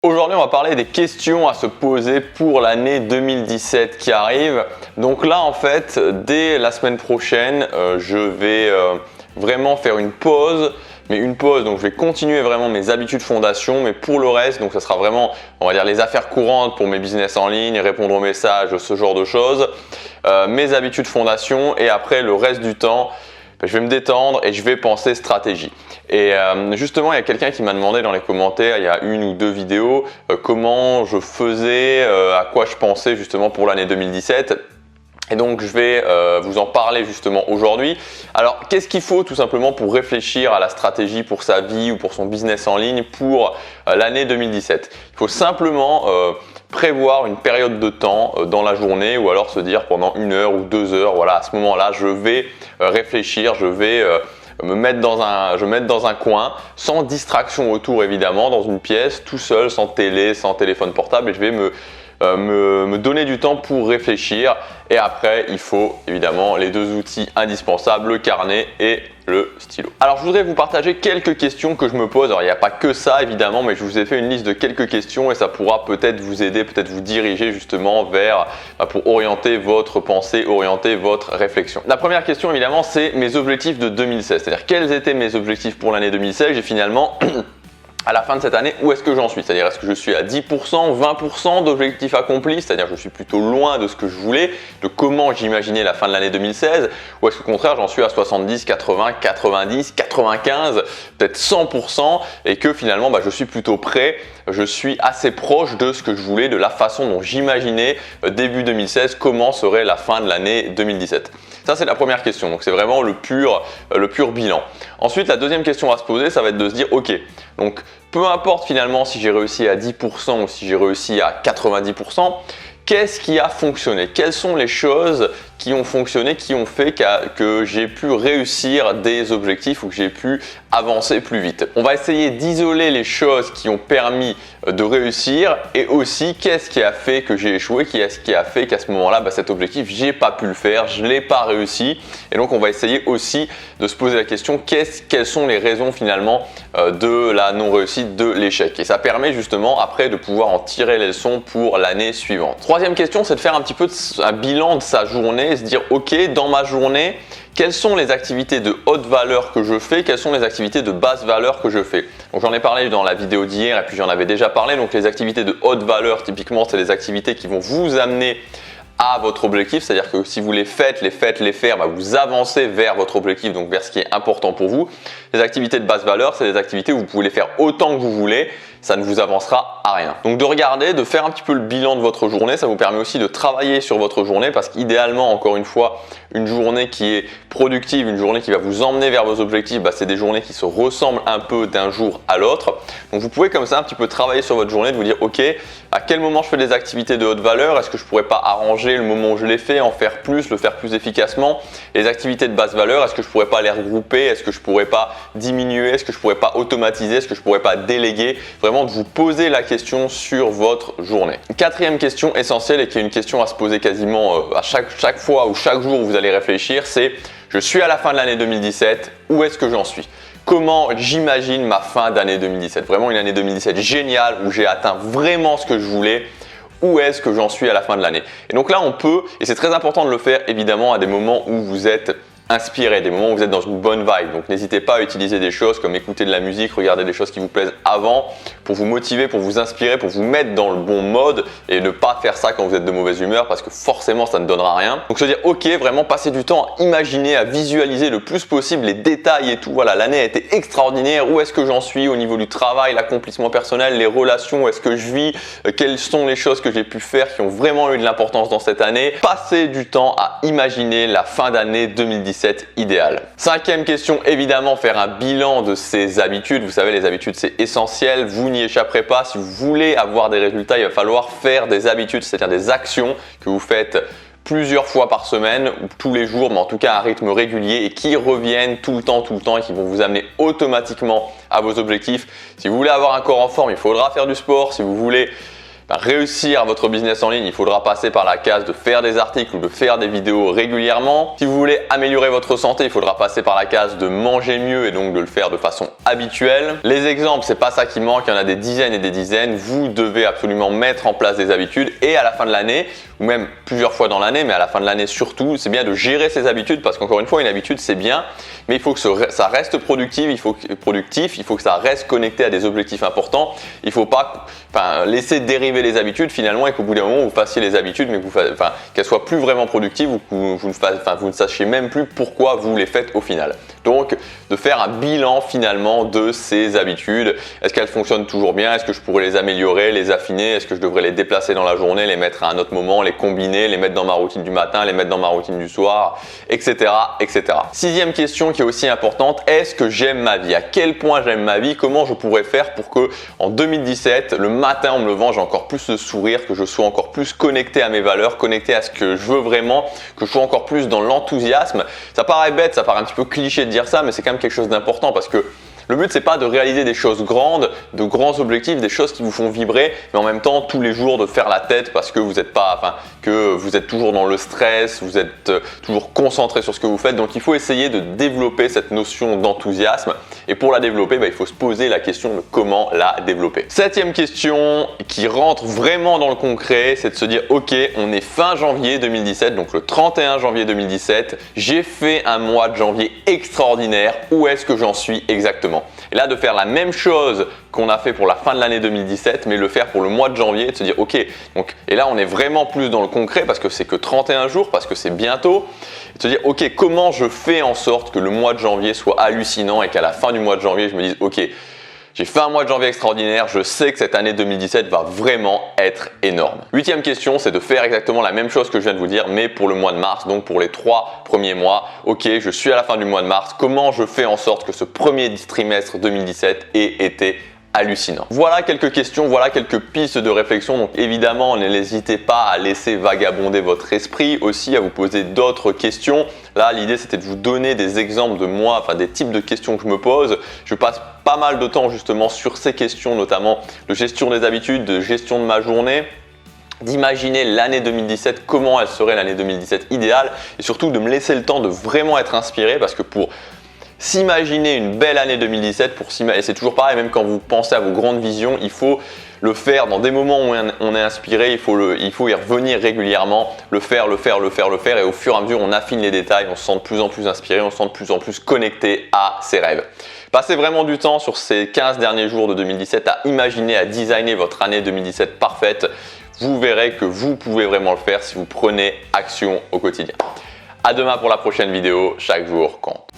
Aujourd'hui, on va parler des questions à se poser pour l'année 2017 qui arrive. Donc là, en fait, dès la semaine prochaine, je vais vraiment faire une pause. Mais une pause, donc je vais continuer vraiment mes habitudes fondation, mais pour le reste, donc ça sera vraiment, on va dire, les affaires courantes pour mes business en ligne, répondre aux messages, ce genre de choses, mes habitudes fondation, et après le reste du temps, je vais me détendre et je vais penser stratégie. Et justement, il y a quelqu'un qui m'a demandé dans les commentaires, il y a une ou deux vidéos, comment je faisais, à quoi je pensais justement pour l'année 2017. Et donc je vais vous en parler justement aujourd'hui. Alors qu'est-ce qu'il faut tout simplement pour réfléchir à la stratégie pour sa vie ou pour son business en ligne pour l'année 2017? Il faut simplement prévoir une période de temps dans la journée ou alors se dire pendant 1 heure ou 2 heures, voilà, à ce moment-là je vais réfléchir, je vais me mettre dans un coin, sans distraction autour évidemment, dans une pièce, tout seul, sans télé, sans téléphone portable, et je vais me donner du temps pour réfléchir. Et après, il faut évidemment les deux outils indispensables, le carnet et le stylo. Alors, je voudrais vous partager quelques questions que je me pose. Alors, il n'y a pas que ça évidemment, mais je vous ai fait une liste de quelques questions et ça pourra peut-être vous aider, peut-être vous diriger justement vers, pour orienter votre pensée, orienter votre réflexion. La première question évidemment, c'est mes objectifs de 2016. C'est-à-dire, quels étaient mes objectifs pour l'année 2016 et finalement à la fin de cette année, où est-ce que j'en suis? C'est-à-dire, est-ce que je suis à 10%, 20% d'objectifs accomplis? C'est-à-dire, je suis plutôt loin de ce que je voulais, de comment j'imaginais la fin de l'année 2016, ou est-ce qu'au contraire, j'en suis à 70, 80, 90, 95, peut-être 100%, et que finalement, je suis plutôt prêt, je suis assez proche de ce que je voulais, de la façon dont j'imaginais début 2016, comment serait la fin de l'année 2017. Ça, c'est la première question. Donc, c'est vraiment le pur bilan. Ensuite, la deuxième question à se poser, ça va être de se dire, ok, donc peu importe finalement si j'ai réussi à 10% ou si j'ai réussi à 90%, qu'est-ce qui a fonctionné? Quelles sont les choses qui ont fonctionné, qui ont fait que j'ai pu réussir des objectifs ou que j'ai pu avancer plus vite? On va essayer d'isoler les choses qui ont permis de réussir et aussi qu'est-ce qui a fait que j'ai échoué, qu'est-ce qui a fait qu'à ce moment-là, cet objectif, j'ai pas pu le faire, je l'ai pas réussi. Et donc, on va essayer aussi de se poser la question, quelles sont les raisons finalement de la non-réussite, de l'échec? Et ça permet justement après de pouvoir en tirer les leçons pour l'année suivante. Troisième question, c'est de faire un petit peu un bilan de sa journée et se dire, ok, dans ma journée, quelles sont les activités de haute valeur que je fais? Quelles sont les activités de basse valeur que je fais? Donc j'en ai parlé dans la vidéo d'hier et puis j'en avais déjà parlé. Donc les activités de haute valeur, typiquement, c'est les activités qui vont vous amener à votre objectif, c'est-à-dire que si vous les faites, les faire, vous avancez vers votre objectif, donc vers ce qui est important pour vous. Les activités de basse valeur, c'est des activités où vous pouvez les faire autant que vous voulez, ça ne vous avancera à rien. Donc de regarder, de faire un petit peu le bilan de votre journée, ça vous permet aussi de travailler sur votre journée parce qu'idéalement, encore une fois, une journée qui est productive, une journée qui va vous emmener vers vos objectifs, c'est des journées qui se ressemblent un peu d'un jour à l'autre. Donc vous pouvez comme ça un petit peu travailler sur votre journée, de vous dire ok, à quel moment je fais des activités de haute valeur? Est-ce que je pourrais pas arranger le moment où je les fais, en faire plus, le faire plus efficacement? Les activités de basse valeur, est-ce que je pourrais pas les regrouper? Est-ce que je pourrais pas diminuer? Est-ce que je pourrais pas automatiser? Est-ce que je pourrais pas déléguer? Vraiment de vous poser la question sur votre journée. Quatrième question essentielle et qui est une question à se poser quasiment à chaque fois ou chaque jour où vous allez réfléchir, c'est je suis à la fin de l'année 2017, où est-ce que j'en suis? Comment j'imagine ma fin d'année 2017? Vraiment une année 2017 géniale où j'ai atteint vraiment ce que je voulais. Où est-ce que j'en suis à la fin de l'année? Et donc là, on peut, et c'est très important de le faire évidemment à des moments où vous êtes inspiré, des moments où vous êtes dans une bonne vibe. Donc n'hésitez pas à utiliser des choses comme écouter de la musique, regarder des choses qui vous plaisent avant pour vous motiver, pour vous inspirer, pour vous mettre dans le bon mode et ne pas faire ça quand vous êtes de mauvaise humeur parce que forcément ça ne donnera rien. Donc se dire ok, vraiment passer du temps à imaginer, à visualiser le plus possible les détails et tout. Voilà, l'année a été extraordinaire. Où est-ce que j'en suis au niveau du travail, l'accomplissement personnel, les relations, où est-ce que je vis, quelles sont les choses que j'ai pu faire qui ont vraiment eu de l'importance dans cette année. Passer du temps à imaginer la fin d'année 2017 idéale. Cinquième question, évidemment, faire un bilan de ses habitudes. Vous savez, les habitudes, c'est essentiel. Vous n'y échapperez pas. Si vous voulez avoir des résultats, il va falloir faire des habitudes, c'est-à-dire des actions que vous faites plusieurs fois par semaine ou tous les jours, mais en tout cas à un rythme régulier et qui reviennent tout le temps et qui vont vous amener automatiquement à vos objectifs. Si vous voulez avoir un corps en forme, il faudra faire du sport. Si vous voulez réussir votre business en ligne, il faudra passer par la case de faire des articles ou de faire des vidéos régulièrement. Si vous voulez améliorer votre santé, il faudra passer par la case de manger mieux et donc de le faire de façon habituelle. Les exemples, c'est pas ça qui manque, il y en a des dizaines et des dizaines. Vous devez absolument mettre en place des habitudes et à la fin de l'année, ou même plusieurs fois dans l'année, mais à la fin de l'année surtout, c'est bien de gérer ses habitudes parce qu'encore une fois, une habitude c'est bien, mais il faut que ça reste productif, il faut que ça reste connecté à des objectifs importants. Il ne faut pas laisser dériver les habitudes finalement et qu'au bout d'un moment vous fassiez les habitudes mais qu'elles soient plus vraiment productives ou que vous ne sachiez même plus pourquoi vous les faites au final. Donc de faire un bilan finalement de ces habitudes. Est-ce qu'elles fonctionnent toujours bien? Est-ce que je pourrais les améliorer, les affiner? Est-ce que je devrais les déplacer dans la journée, les mettre à un autre moment, les combiner, les mettre dans ma routine du matin, les mettre dans ma routine du soir, etc. etc. Sixième question qui est aussi importante, est-ce que j'aime ma vie? À quel point j'aime ma vie? Comment je pourrais faire pour que en 2017, le matin en me levant, j'ai encore plus de sourire, que je sois encore plus connecté à mes valeurs, connecté à ce que je veux vraiment, que je sois encore plus dans l'enthousiasme? Ça paraît bête, ça paraît un petit peu cliché de dire ça, mais c'est quand même quelque chose d'important parce que le but, c'est pas de réaliser des choses grandes, de grands objectifs, des choses qui vous font vibrer, mais en même temps, tous les jours de faire la tête parce que vous êtes toujours dans le stress, vous êtes toujours concentré sur ce que vous faites. Donc, il faut essayer de développer cette notion d'enthousiasme. Et pour la développer, il faut se poser la question de comment la développer. Septième question qui rentre vraiment dans le concret, c'est de se dire, ok, on est fin janvier 2017, donc le 31 janvier 2017, j'ai fait un mois de janvier extraordinaire. Où est-ce que j'en suis exactement? Et là, de faire la même chose qu'on a fait pour la fin de l'année 2017, mais le faire pour le mois de janvier, de se dire ok, donc, et là on est vraiment plus dans le concret parce que c'est que 31 jours, parce que c'est bientôt, et de se dire ok, comment je fais en sorte que le mois de janvier soit hallucinant et qu'à la fin du mois de janvier, je me dise ok, j'ai fait un mois de janvier extraordinaire, je sais que cette année 2017 va vraiment être énorme. Huitième question, c'est de faire exactement la même chose que je viens de vous dire, mais pour le mois de mars, donc pour les 3 premiers mois. Ok, je suis à la fin du mois de mars, comment je fais en sorte que ce premier trimestre 2017 ait été hallucinant. Voilà quelques questions, voilà quelques pistes de réflexion. Donc évidemment, n'hésitez pas à laisser vagabonder votre esprit, aussi à vous poser d'autres questions. Là, l'idée c'était de vous donner des exemples de moi, des types de questions que je me pose. Je passe pas mal de temps justement sur ces questions, notamment de gestion des habitudes, de gestion de ma journée, d'imaginer l'année 2017, comment elle serait l'année 2017 idéale, et surtout de me laisser le temps de vraiment être inspiré, parce que pour s'imaginer une belle année 2017, et c'est toujours pareil, même quand vous pensez à vos grandes visions, il faut le faire dans des moments où on est inspiré, il faut y revenir régulièrement, le faire, et au fur et à mesure on affine les détails, on se sent de plus en plus inspiré, on se sent de plus en plus connecté à ses rêves. Passez vraiment du temps sur ces 15 derniers jours de 2017 à imaginer, à designer votre année 2017 parfaite. Vous verrez que vous pouvez vraiment le faire si vous prenez action au quotidien. À demain pour la prochaine vidéo, chaque jour compte.